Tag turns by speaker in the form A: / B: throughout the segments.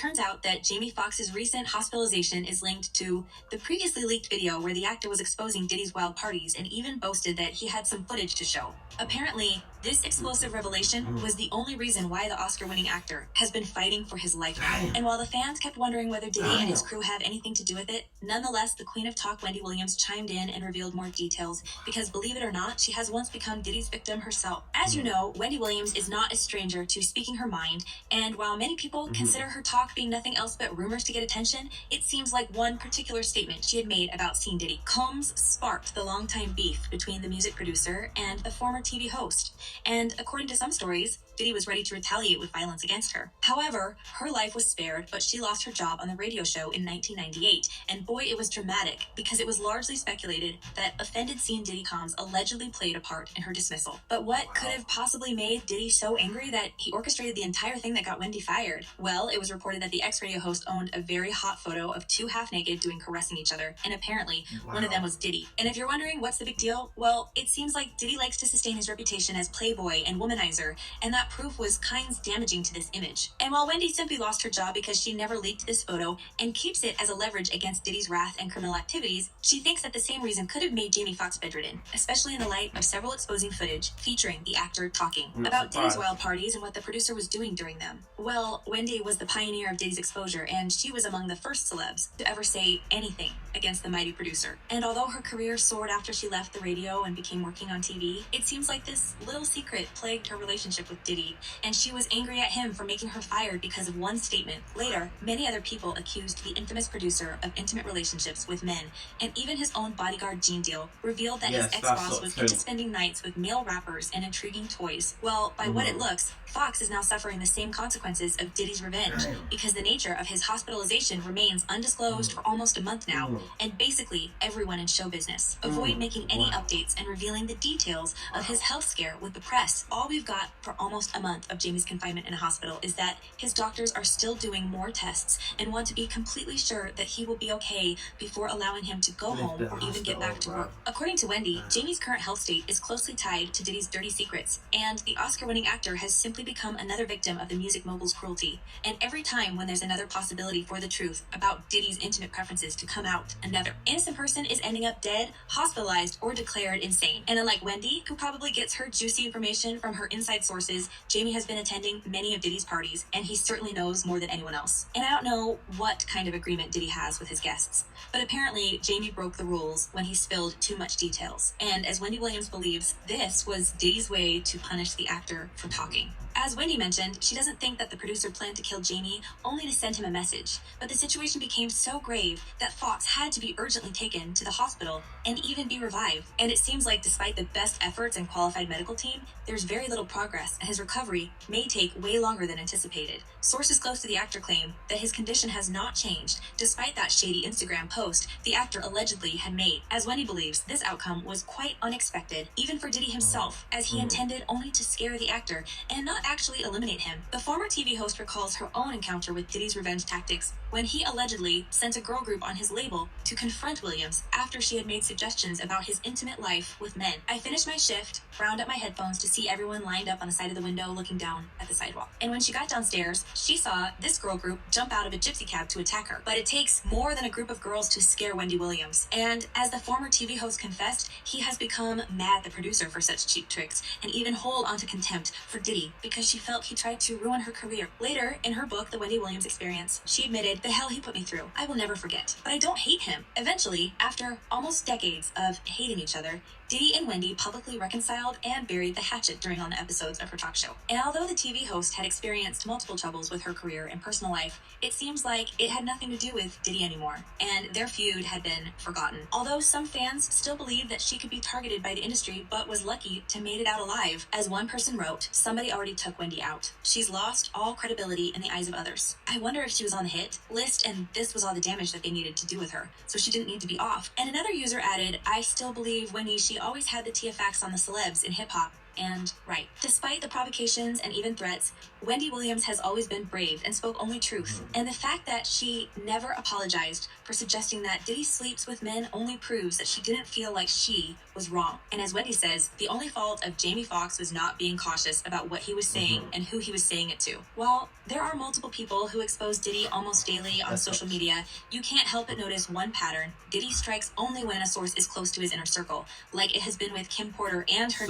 A: Turns out that Jamie Foxx's recent hospitalization is linked to the previously leaked video where the actor was exposing Diddy's wild parties and even boasted that he had some footage to show. Apparently, this explosive revelation was the only reason why the Oscar-winning actor has been fighting for his life now. And while the fans kept wondering whether Diddy and his crew have anything to do with it, nonetheless, the Queen of Talk, Wendy Williams, chimed in and revealed more details because, believe it or not, she has once become Diddy's victim herself. As you know, Wendy Williams is not a stranger to speaking her mind, and while many people consider her talk being nothing else but rumors to get attention, it seems like one particular statement she had made about seeing Diddy Combs sparked the longtime beef between the music producer and the former TV host. And according to some stories, Diddy was ready to retaliate with violence against her. However, her life was spared, but she lost her job on the radio show in 1998. And boy, it was dramatic, because it was largely speculated that offended scene Diddy Combs allegedly played a part in her dismissal. But what could have possibly made Diddy so angry that he orchestrated the entire thing that got Wendy fired? Well, it was reported that the ex-radio host owned a very hot photo of two half-naked doing caressing each other, and apparently one of them was Diddy. And if you're wondering what's the big deal, well, it seems like Diddy likes to sustain his reputation as playboy and womanizer, and that proof was kinds damaging to this image. And while Wendy simply lost her job because she never leaked this photo and keeps it as a leverage against Diddy's wrath and criminal activities, she thinks that the same reason could have made Jamie Foxx bedridden, especially in the light of several exposing footage featuring the actor talking about Diddy's wild parties and what the producer was doing during them. Well, Wendy was the pioneer of Diddy's exposure, and she was among the first celebs to ever say anything against the mighty producer. And although her career soared after she left the radio and became working on TV, it seems like this little secret plagued her relationship with Diddy, and she was angry at him for making her fired because of one statement. Later, many other people accused the infamous producer of intimate relationships with men, and even his own bodyguard Gene Deal revealed that his ex-boss was into spending nights with male rappers and intriguing toys. Well, by what it looks, Foxx is now suffering the same consequences of Diddy's revenge, because the nature of his hospitalization remains undisclosed for almost a month now, and basically everyone in show business avoid making any updates and revealing the details of his health scare with the press. All we've got for almost a month of Jamie's confinement in a hospital is that his doctors are still doing more tests and want to be completely sure that he will be okay before allowing him to go home or even get back to work. According to Wendy, Jamie's current health state is closely tied to Diddy's dirty secrets, and the Oscar-winning actor has simply become another victim of the music mogul's cruelty. And every time when there's another possibility for the truth about Diddy's intimate preferences to come out, another innocent person is ending up dead, hospitalized, or declared insane. And unlike Wendy, who probably gets her juicy information from her inside sources, Jamie has been attending many of Diddy's parties, and he certainly knows more than anyone else. And I don't know what kind of agreement Diddy has with his guests, but apparently Jamie broke the rules when he spilled too much details. And as Wendy Williams believes, this was Diddy's way to punish the actor for talking. As Wendy mentioned, she doesn't think that the producer planned to kill Jamie only to send him a message, but the situation became so grave that Foxx had to be urgently taken to the hospital and even be revived. And it seems like despite the best efforts and qualified medical team, there's very little progress, and his recovery may take way longer than anticipated. Sources close to the actor claim that his condition has not changed, despite that shady Instagram post the actor allegedly had made. As Wendy believes, this outcome was quite unexpected, even for Diddy himself, as he intended only to scare the actor and not actually eliminate him. The former TV host recalls her own encounter with Diddy's revenge tactics when he allegedly sent a girl group on his label to confront Williams after she had made suggestions about his intimate life with men. I finished my shift, wound up my headphones to see everyone lined up on the side of the window looking down at the sidewalk. And when she got downstairs, she saw this girl group jump out of a gypsy cab to attack her. But it takes more than a group of girls to scare Wendy Williams. And as the former TV host confessed, he has become mad at the producer for such cheap tricks and even hold onto contempt for Diddy because she felt he tried to ruin her career. Later, in her book, The Wendy Williams Experience, she admitted, "The hell he put me through, I will never forget. But I don't hate him." Eventually, after almost decades of hating each other, Diddy and Wendy publicly reconciled and buried the hatchet during on the episodes of her talk show. And although the TV host had experienced multiple troubles with her career and personal life, it seems like it had nothing to do with Diddy anymore, and their feud had been forgotten. Although some fans still believe that she could be targeted by the industry, but was lucky to made it out alive. As one person wrote, "Somebody already took Wendy out. She's lost all credibility in the eyes of others. I wonder if she was on the hit list and this was all the damage that they needed to do with her, so she didn't need to be off." And another user added, "I still believe Wendy, she always had the TFX on the celebs in hip-hop." And right. Despite the provocations and even threats, Wendy Williams has always been brave and spoke only truth, and the fact that she never apologized for suggesting that Diddy sleeps with men only proves that she didn't feel like she was wrong. And as Wendy says, the only fault of Jamie Foxx was not being cautious about what he was saying and who he was saying it to. While there are multiple people who expose Diddy almost daily on social media, you can't help but notice one pattern. Diddy strikes only when a source is close to his inner circle, like it has been with Kim Porter and her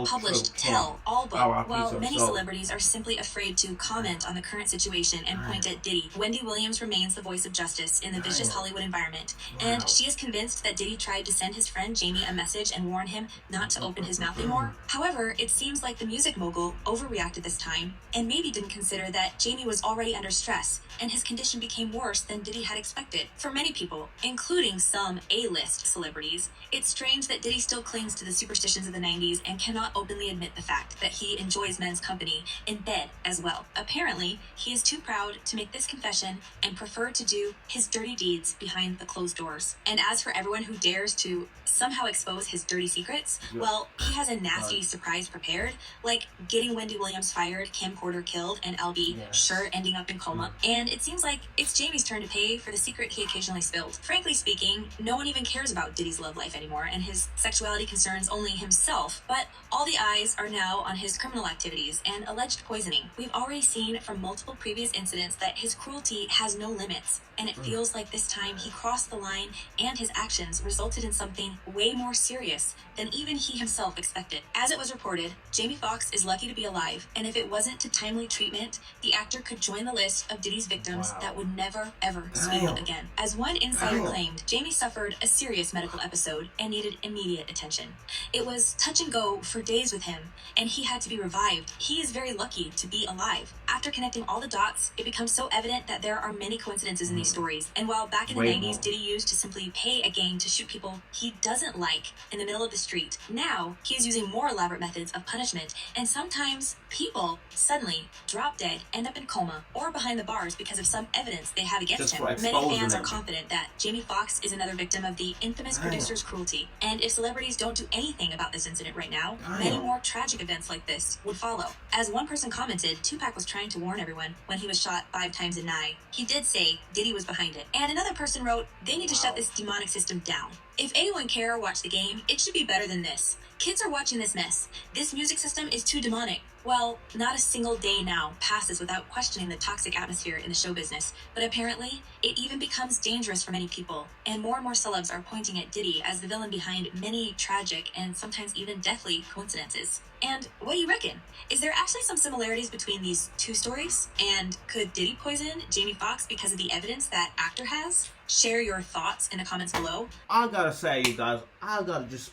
A: published tell-all book. While many celebrities are simply afraid to comment on the current situation and point at Diddy, Wendy Williams remains the voice of justice in the vicious Hollywood environment, and she is convinced that Diddy tried to send his friend Jamie a message and warn him not to open his mouth anymore. However, it seems like the music mogul overreacted this time and maybe didn't consider that Jamie was already under stress and his condition became worse than Diddy had expected. For many people, including some A-list celebrities, it's strange that Diddy still clings to the superstitions of the 90s and cannot openly admit the fact that he enjoys men's company in bed as well. Apparently, he is too proud to make this confession and prefer to do his dirty deeds behind the closed doors. And as for everyone who dares to somehow expose his dirty secrets, well, he has a nasty surprise prepared, like getting Wendy Williams fired, Kim Porter killed, and LB sure ending up in coma. And it seems like it's Jamie's turn to pay for the secret he occasionally spilled. Frankly speaking, no one even cares about Diddy's love life anymore, and his sexuality concerns only himself, but all the eyes are now on his criminal activities and alleged poisoning. We've already seen from multiple previous incidents that his cruelty has no limits, and it feels like this time he crossed the line and his actions resulted in something way more serious than even he himself expected. As it was reported, Jamie Foxx is lucky to be alive, and if it wasn't to timely treatment, the actor could join the list of Diddy's victims that would never, ever speak again. As one insider claimed, Jamie suffered a serious medical episode and needed immediate attention. It was touch and go for days with him, and he had to be revived. He is very lucky to be alive. After connecting all the dots, it becomes so evident that there are many coincidences in these stories. And while back in the 90s, Diddy used to simply pay a gang to shoot people he doesn't like in the middle of the street, now he is using more elaborate methods of punishment, and sometimes people suddenly drop dead, end up in coma, or behind the bars because of some evidence they have against him. Many fans are confident that Jamie Foxx is another victim of the infamous producer's cruelty, and if celebrities don't do anything about this incident right now, many more tragic events like this would follow. As one person commented, Tupac was trying to warn everyone when he was shot 5 times in Nye. He did say Diddy was behind it. And another person wrote, they need to shut this demonic system down. If anyone care or watch the game, it should be better than this. Kids are watching this mess. This music system is too demonic. Well, not a single day now passes without questioning the toxic atmosphere in the show business, but apparently, it even becomes dangerous for many people, and more celebs are pointing at Diddy as the villain behind many tragic and sometimes even deathly coincidences. And what do you reckon? Is there actually some similarities between these two stories? And could Diddy poison Jamie Foxx because of the evidence that actor has? Share your thoughts in the comments below.
B: I gotta say, you guys, I gotta just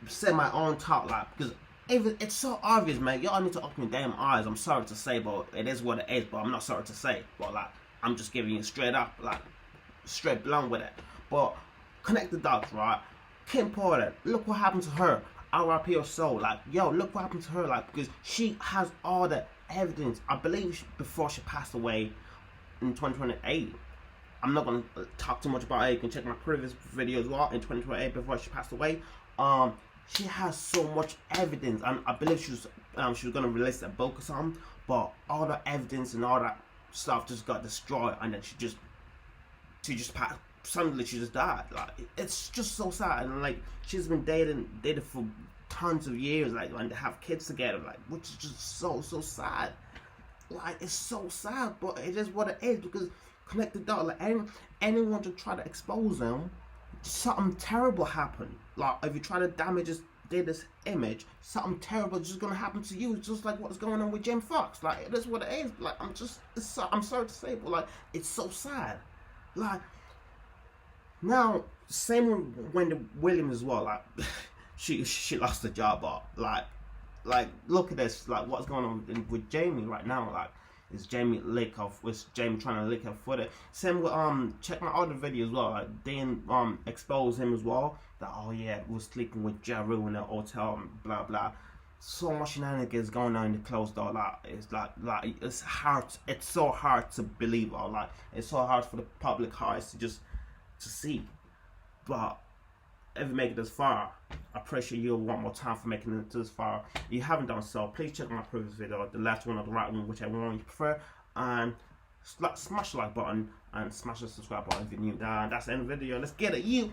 B: say my own top line, because it's so obvious, man. Y'all need to open your damn eyes. I'm sorry to say, but it is what it is. But I'm not sorry to say. But like, I'm just giving you straight up, like, straight blunt with it. But connect the dots, right? Kim Porter, look what happened to her. R.I.P. her soul. Like, yo, look what happened to her. Like, because she has all the evidence. I believe before she passed away in 2028. I'm not gonna talk too much about it. You can check my previous video as well in 2028 before she passed away. She has so much evidence, and I believe she was gonna release a book or something, but all the evidence and all that stuff just got destroyed, and then she just passed. Suddenly she just died. Like, it's just so sad. And like, she's been dated for tons of years, like, and they have kids together, like, which is just so sad. Like, it's so sad, but it is what it is, because connect the dots. Like, anyone to try to expose them, something terrible happened. Like, if you try to damage this image, something terrible is just gonna happen to you. It's just like what's going on with Jamie Foxx. Like, it is what it is. Like, I'm sorry to say, but like, it's so sad. Like, now same with Wendy Williams as well. Like, she lost the job, but like look at this. Like, what's going on with Jamie right now? Like, is Jamie trying to lick her footage? Same with check my other videos as well. Like, they expose him as well. That, oh yeah, was sleeping with Ja Rule in the hotel and blah blah. So much shenanigans going on in the closed door. Like, it's like it's hard. It's so hard to believe. Or like, it's so hard for the public eyes to see. But if you make it this far, I appreciate you one more time for making it this far. If you haven't done so, please check out my previous video, the left one or the right one, whichever one you prefer, and smash the like button and smash the subscribe button if you're new. That's the end of the video. Let's get it, you.